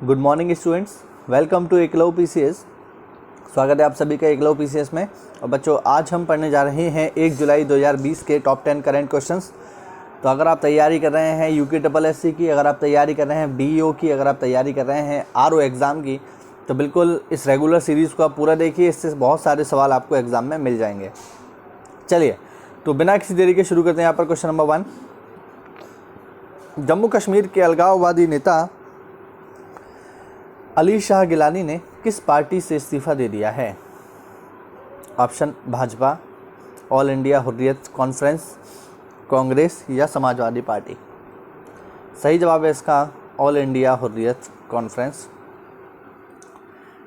Good morning students, welcome to Eklavya PCS. स्वागत है आप सभी का एकलव्य पीसीएस में। और बच्चों, आज हम पढ़ने जा रहे हैं 1 जुलाई 2020 के टॉप 10 करंट क्वेश्चंस। तो अगर आप तैयारी कर रहे हैं UKSSC की, अगर आप तैयारी कर रहे हैं DEO की, अगर आप तैयारी कर रहे हैं RO एग्ज़ाम की, तो बिल्कुल इस रेगुलर सीरीज़ को आप पूरा देखिए। इससे बहुत सारे सवाल आपको एग्ज़ाम में मिल जाएंगे। चलिए, तो बिना किसी देरी के शुरू करते हैं। यहाँ पर क्वेश्चन नंबर 1, जम्मू कश्मीर के अलगाववादी नेता अली शाह गिलानी ने किस पार्टी से इस्तीफ़ा दे दिया है? Option Bhajpa, all India Hurriyat conference, Congress या समाजवादी पार्टी। सही जवाब है इसका ऑल इंडिया हुर्रियत कॉन्फ्रेंस।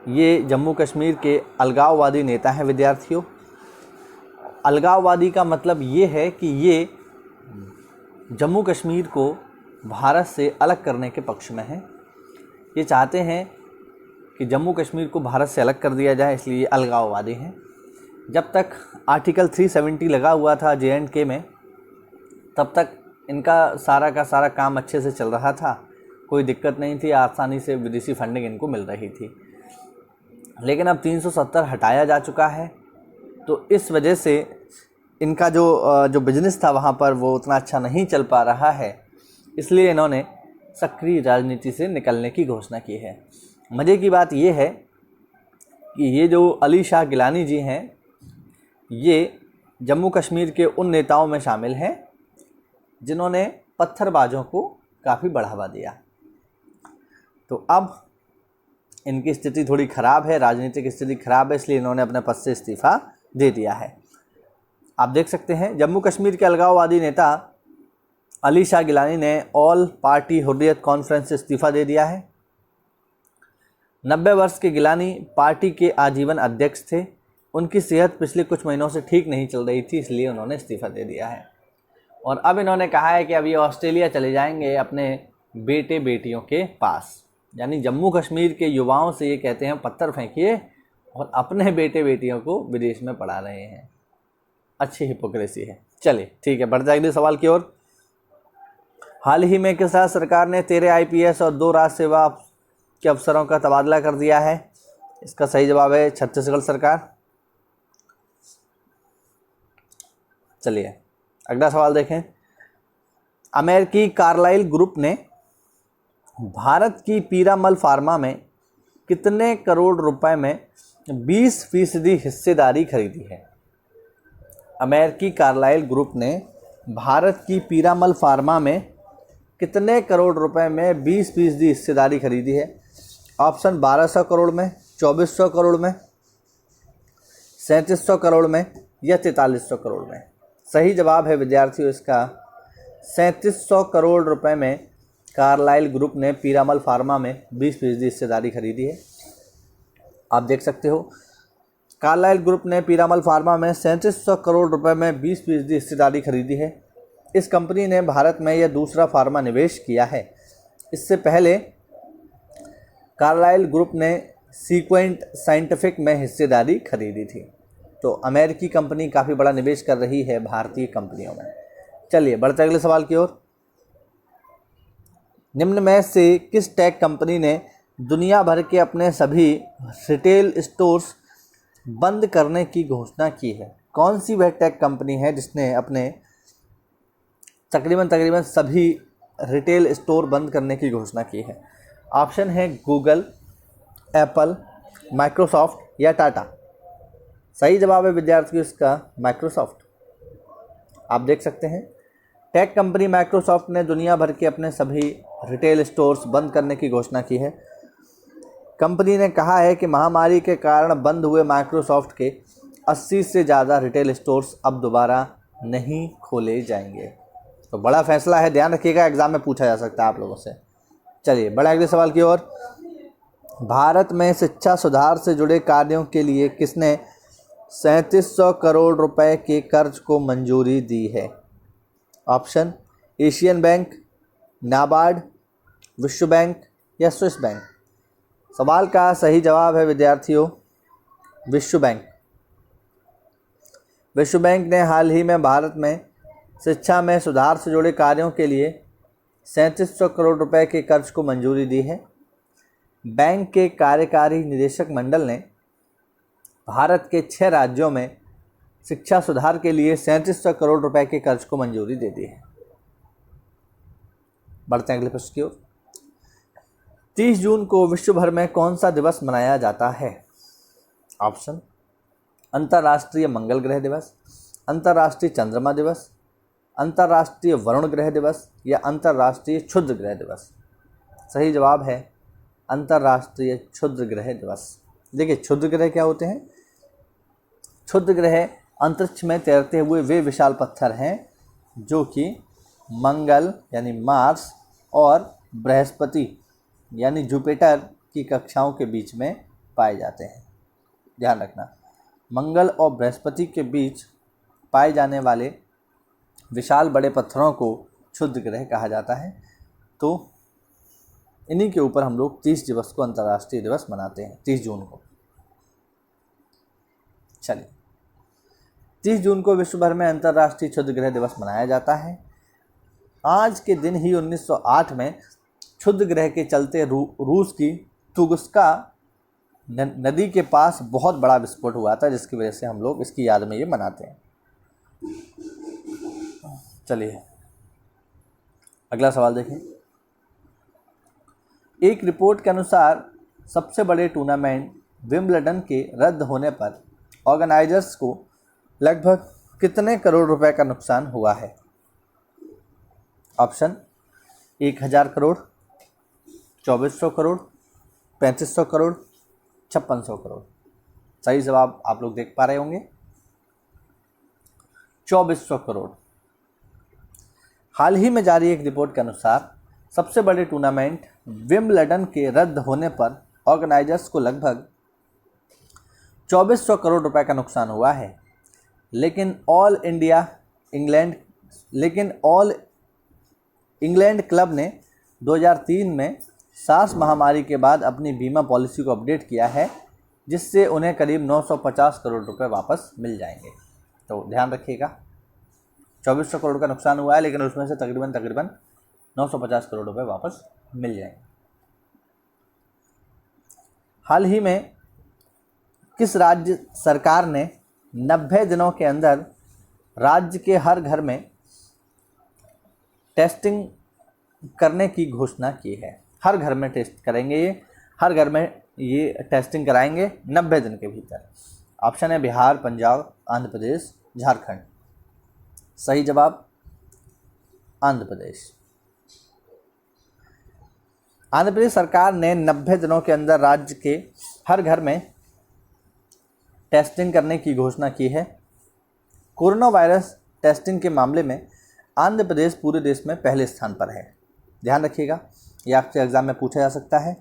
ये जम्मू कश्मीर के अलगाववादी नेता हैं विद्यार्थियों। अलगाववादी का मतलब ये है कि ये जम्मू कश्मीर को भारत से अलग करने के पक्ष में हैं। ये चाहते हैं कि जम्मू कश्मीर को भारत से अलग कर दिया जाए, इसलिए ये अलगाववादी हैं। जब तक आर्टिकल 370 लगा हुआ था JNK में, तब तक इनका सारा का सारा काम अच्छे से चल रहा था, कोई दिक्कत नहीं थी, आसानी से विदेशी फंडिंग इनको मिल रही थी। लेकिन अब 370 हटाया जा चुका है, तो इस वजह से इनका जो बिजनेस था वहाँ पर वो उतना अच्छा नहीं चल पा रहा है। इसलिए इन्होंने सक्रिय राजनीति से निकलने की घोषणा की है। मज़े की बात यह है कि ये जो अली शाह गिलानी जी हैं, ये जम्मू कश्मीर के उन नेताओं में शामिल हैं जिन्होंने पत्थरबाजों को काफ़ी बढ़ावा दिया। तो अब इनकी स्थिति थोड़ी ख़राब है, राजनीतिक स्थिति ख़राब है, इसलिए इन्होंने अपने पद से इस्तीफ़ा दे दिया है। आप देख सकते हैं, जम्मू कश्मीर के अलगाववादी नेता अली शाह गिलानी ने ऑल पार्टी हुर्रियत कॉन्फ्रेंस से इस्तीफ़ा दे दिया है। 90 वर्ष के गिलानी पार्टी के आजीवन अध्यक्ष थे। उनकी सेहत पिछले कुछ महीनों से ठीक नहीं चल रही थी, इसलिए उन्होंने इस्तीफ़ा दे दिया है। और अब इन्होंने कहा है कि अब ये ऑस्ट्रेलिया चले जाएंगे अपने बेटे बेटियों के पास। यानी जम्मू कश्मीर के युवाओं से ये कहते हैं पत्थर फेंकिए, और अपने बेटे बेटियों को विदेश में पढ़ा रहे हैं। अच्छी हिपोक्रेसी है। चलिए ठीक है, बढ़ जाए अगले सवाल की ओर। हाल ही में किस राज्य सरकार ने 13 IPS और 2 राज्य सेवा के अफसरों का तबादला कर दिया है? इसका सही जवाब है छत्तीसगढ़ सरकार। चलिए अगला सवाल देखें। अमेरिकी कार्लाइल ग्रुप ने भारत की पीरामल फार्मा में कितने करोड़ रुपए में 20% हिस्सेदारी खरीदी है? अमेरिकी कार्लाइल ग्रुप ने भारत की पीरामल फार्मा में कितने करोड़ रुपए में 20% हिस्सेदारी खरीदी है? ऑप्शन 1200 करोड़ में, 2400 करोड़ में, 3700 करोड़ में या 4300 करोड़ में। सही जवाब है विद्यार्थियों इसका 3700 करोड़ रुपए में कार्लाइल ग्रुप ने पीरामल फार्मा में 20% हिस्सेदारी खरीदी है। आप देख सकते हो, कार्लाइल ग्रुप ने पीरामल फार्मा में 3700 करोड़ रुपए में 20% हिस्सेदारी खरीदी है। इस कंपनी ने भारत में यह दूसरा फार्मा निवेश किया है। इससे पहले कार्लाइल ग्रुप ने सीक्वेंट साइंटिफिक में हिस्सेदारी खरीदी थी। तो अमेरिकी कंपनी काफ़ी बड़ा निवेश कर रही है भारतीय कंपनियों में। चलिए बढ़ते अगले सवाल की ओर। निम्न में से किस टेक कंपनी ने दुनिया भर के अपने सभी रिटेल स्टोर्स बंद करने की घोषणा की है? कौन सी वह टेक कंपनी है जिसने अपने तकरीबन सभी रिटेल स्टोर बंद करने की घोषणा की है? ऑप्शन है गूगल, एप्पल, माइक्रोसॉफ्ट या टाटा। सही जवाब है विद्यार्थियों इसका माइक्रोसॉफ्ट। आप देख सकते हैं, टेक कंपनी माइक्रोसॉफ्ट ने दुनिया भर के अपने सभी रिटेल स्टोर्स बंद करने की घोषणा की है। कंपनी ने कहा है कि महामारी के कारण बंद हुए माइक्रोसॉफ्ट के 80 से ज़्यादा रिटेल स्टोर्स अब दोबारा नहीं खोले जाएंगे। तो बड़ा फैसला है, ध्यान रखिएगा, एग्जाम में पूछा जा सकता है आप लोगों से। चलिए बढ़े अगले सवाल की ओर। भारत में शिक्षा सुधार से जुड़े कार्यों के लिए किसने 3700 करोड़ रुपए के कर्ज को मंजूरी दी है? ऑप्शन एशियन बैंक, नाबार्ड, विश्व बैंक या स्विस बैंक। सवाल का सही जवाब है विद्यार्थियों विश्व बैंक। विश्व बैंक ने हाल ही में भारत में शिक्षा में सुधार से जुड़े कार्यों के लिए 3700 करोड़ रुपए के कर्ज को मंजूरी दी है। बैंक के कार्यकारी निदेशक मंडल ने भारत के 6 राज्यों में शिक्षा सुधार के लिए 3700 करोड़ रुपए के कर्ज को मंजूरी दे दी है। बढ़ते हैं अगले प्रश्न की ओर। 30 जून को विश्व भर में कौन सा दिवस मनाया जाता है? ऑप्शन: अंतर्राष्ट्रीय मंगल ग्रह दिवस, अंतर्राष्ट्रीय चंद्रमा दिवस, अंतर्राष्ट्रीय वरुण ग्रह दिवस या अंतर्राष्ट्रीय क्षुद्र ग्रह दिवस। सही जवाब है अंतर्राष्ट्रीय क्षुद्र ग्रह दिवस। देखिए, क्षुद्र ग्रह क्या होते हैं? क्षुद्र ग्रह अंतरिक्ष में तैरते हुए वे विशाल पत्थर हैं जो कि मंगल यानी मार्स और बृहस्पति यानी जुपिटर की कक्षाओं के बीच में पाए जाते हैं। ध्यान रखना, मंगल और बृहस्पति के बीच पाए जाने वाले विशाल बड़े पत्थरों को क्षुद्र ग्रह कहा जाता है। तो इन्हीं के ऊपर हम लोग 30 दिवस को अंतर्राष्ट्रीय दिवस मनाते हैं, 30 जून को। चलिए, 30 जून को विश्व भर में अंतर्राष्ट्रीय क्षुद्र ग्रह दिवस मनाया जाता है। आज के दिन ही 1908 में क्षुद्र ग्रह के चलते रूस की तुंगुस्का नदी के पास बहुत बड़ा विस्फोट हुआ था, जिसकी वजह से हम लोग इसकी याद में ये मनाते हैं। चलिए अगला सवाल देखें। एक रिपोर्ट के अनुसार सबसे बड़े टूर्नामेंट विंबलडन के रद्द होने पर ऑर्गेनाइजर्स को लगभग कितने करोड़ रुपए का नुकसान हुआ है? ऑप्शन: 1000 करोड़, 2400 करोड़, 3500 करोड़, 5600 करोड़। सही जवाब आप लोग देख पा रहे होंगे 2400 करोड़। हाल ही में जारी एक रिपोर्ट के अनुसार सबसे बड़े टूर्नामेंट विंबलडन के रद्द होने पर ऑर्गेनाइजर्स को लगभग 2400 करोड़ रुपए का नुकसान हुआ है। लेकिन ऑल इंग्लैंड क्लब ने 2003 में सार्स महामारी के बाद अपनी बीमा पॉलिसी को अपडेट किया है, जिससे उन्हें करीब 950 करोड़ रुपए वापस मिल जाएंगे। तो ध्यान रखिएगा, 2400 करोड़ का नुकसान हुआ है, लेकिन उसमें से तकरीबन 950 करोड़ रुपए वापस मिल जाएंगे। हाल ही में किस राज्य सरकार ने 90 दिनों के अंदर राज्य के हर घर में टेस्टिंग करने की घोषणा की है? हर घर में टेस्ट करेंगे, ये हर घर में ये टेस्टिंग कराएंगे 90 दिन के भीतर। ऑप्शन है बिहार, पंजाब, आंध्र प्रदेश, झारखंड। सही जवाब आंध्र प्रदेश। आंध्र प्रदेश सरकार ने 90 दिनों के अंदर राज्य के हर घर में टेस्टिंग करने की घोषणा की है। कोरोना वायरस टेस्टिंग के मामले में आंध्र प्रदेश पूरे देश में पहले स्थान पर है। ध्यान रखिएगा, ये आपसे एग्जाम में पूछा जा सकता है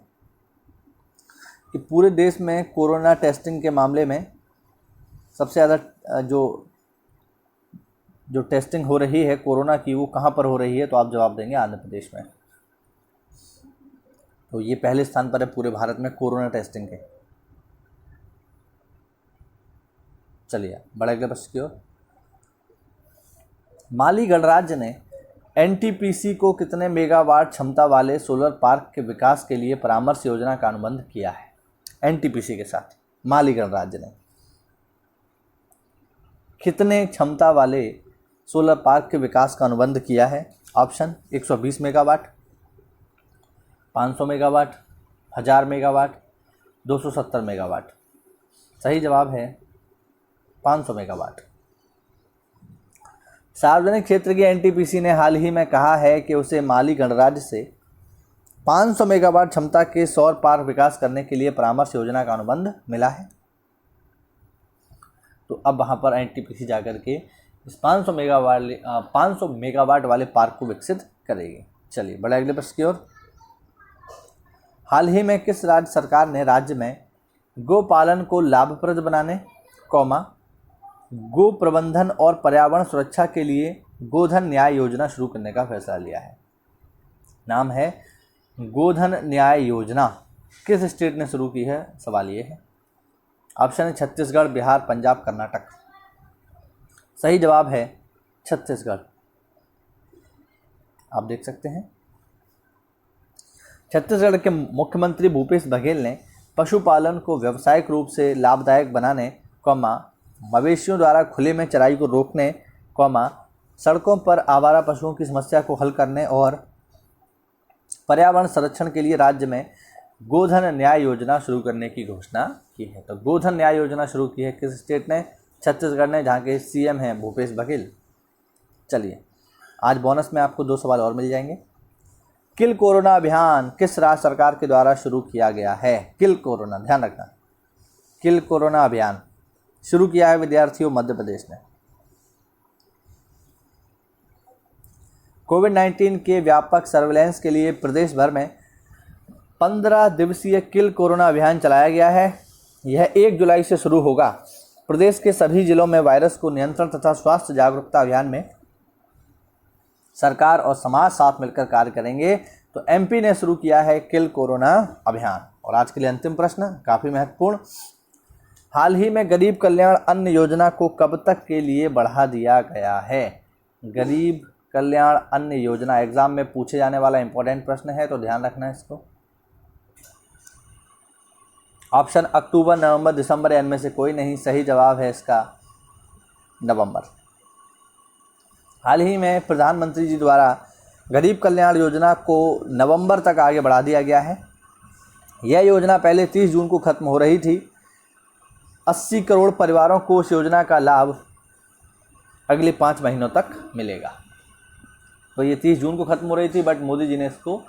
कि पूरे देश में कोरोना टेस्टिंग के मामले में सबसे ज़्यादा जो टेस्टिंग हो रही है कोरोना की, वो कहाँ पर हो रही है? तो आप जवाब देंगे आंध्र प्रदेश में। तो ये पहले स्थान पर है पूरे भारत में कोरोना टेस्टिंग के। चलिए बड़े अगले प्रश्न की ओर। माली गणराज्य ने एनटीपीसी को कितने मेगावाट क्षमता वाले सोलर पार्क के विकास के लिए परामर्श योजना का अनुबंध किया है? एनटीपीसी के साथ माली गणराज्य ने कितने क्षमता वाले सोलर पार्क के विकास का अनुबंध किया है? Option: 120 megawatt, 500 megawatt, 1000 megawatt, 270 megawatt. सही जवाब है 500 मेगावाट। सार्वजनिक क्षेत्र की एनटीपीसी ने हाल ही में कहा है कि उसे माली गणराज्य से 500 मेगावाट क्षमता के सौर पार्क विकास करने के लिए परामर्श योजना का अनुबंध मिला है। तो अब वहाँ पर एनटीपीसी जाकर के इस 500 मेगावाट वाले पार्क को विकसित करेगी। चलिए बड़े अगले प्रश्न की ओर। हाल ही में किस राज्य सरकार ने राज्य में गोपालन को लाभप्रद बनाने, गो प्रबंधन और पर्यावरण सुरक्षा के लिए गोधन न्याय योजना शुरू करने का फैसला लिया है? नाम है गोधन न्याय योजना। किस स्टेट ने शुरू की है? सवाल ये है। ऑप्शन है छत्तीसगढ़, बिहार, पंजाब, कर्नाटक। सही जवाब है छत्तीसगढ़। आप देख सकते हैं छत्तीसगढ़ के मुख्यमंत्री भूपेश बघेल ने पशुपालन को व्यावसायिक रूप से लाभदायक बनाने, मवेशियों द्वारा खुले में चराई को रोकने, सड़कों पर आवारा पशुओं की समस्या को हल करने और पर्यावरण संरक्षण के लिए राज्य में गोधन न्याय योजना शुरू करने की घोषणा की है। तो गोधन न्याय योजना शुरू की है किस स्टेट ने? छत्तीसगढ़ ने, जहाँ के सीएम हैं भूपेश बघेल। चलिए, आज बोनस में आपको 2 सवाल और मिल जाएंगे। किल कोरोना अभियान किस राज्य सरकार के द्वारा शुरू किया गया है? किल कोरोना, ध्यान रखना, किल कोरोना अभियान शुरू किया है विद्यार्थियों मध्य प्रदेश ने। कोविड-19 के व्यापक सर्वेलेंस के लिए प्रदेश भर में 15 दिवसीय किल कोरोना अभियान चलाया गया है। यह 1 जुलाई से शुरू होगा। प्रदेश के सभी जिलों में वायरस को नियंत्रण तथा स्वास्थ्य जागरूकता अभियान में सरकार और समाज साथ मिलकर कार्य करेंगे। तो एमपी ने शुरू किया है किल कोरोना अभियान। और आज के लिए अंतिम प्रश्न, काफ़ी महत्वपूर्ण। हाल ही में गरीब कल्याण अन्न योजना को कब तक के लिए बढ़ा दिया गया है? गरीब कल्याण अन्न योजना एग्जाम में पूछे जाने वाला इंपॉर्टेंट प्रश्न है, तो ध्यान रखना है इसको। ऑप्शन अक्टूबर, नवंबर, दिसंबर या इनमें से कोई नहीं। सही जवाब है इसका नवंबर। हाल ही में प्रधानमंत्री जी द्वारा गरीब कल्याण योजना को नवंबर तक आगे बढ़ा दिया गया है। यह योजना पहले 30 जून को खत्म हो रही थी। 80 करोड़ परिवारों को इस योजना का लाभ अगले 5 महीनों तक मिलेगा। तो ये 30 जून को खत्म हो रही थी, बट मोदी जी ने इसको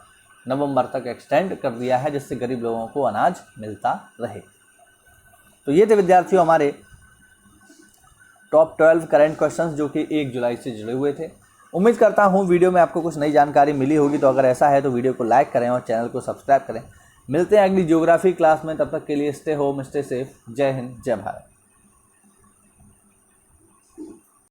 नवंबर तक एक्सटेंड कर दिया है, जिससे गरीब लोगों को अनाज मिलता रहे। तो ये थे विद्यार्थियों हमारे टॉप 12 करंट क्वेश्चंस, जो कि 1 जुलाई से जुड़े हुए थे। उम्मीद करता हूँ वीडियो में आपको कुछ नई जानकारी मिली होगी। तो अगर ऐसा है तो वीडियो को लाइक करें और चैनल को सब्सक्राइब करें। मिलते हैं अगली ज्योग्राफी क्लास में, तब तक के लिए स्टे होम, स्टे सेफ। जय हिंद, जय भारत।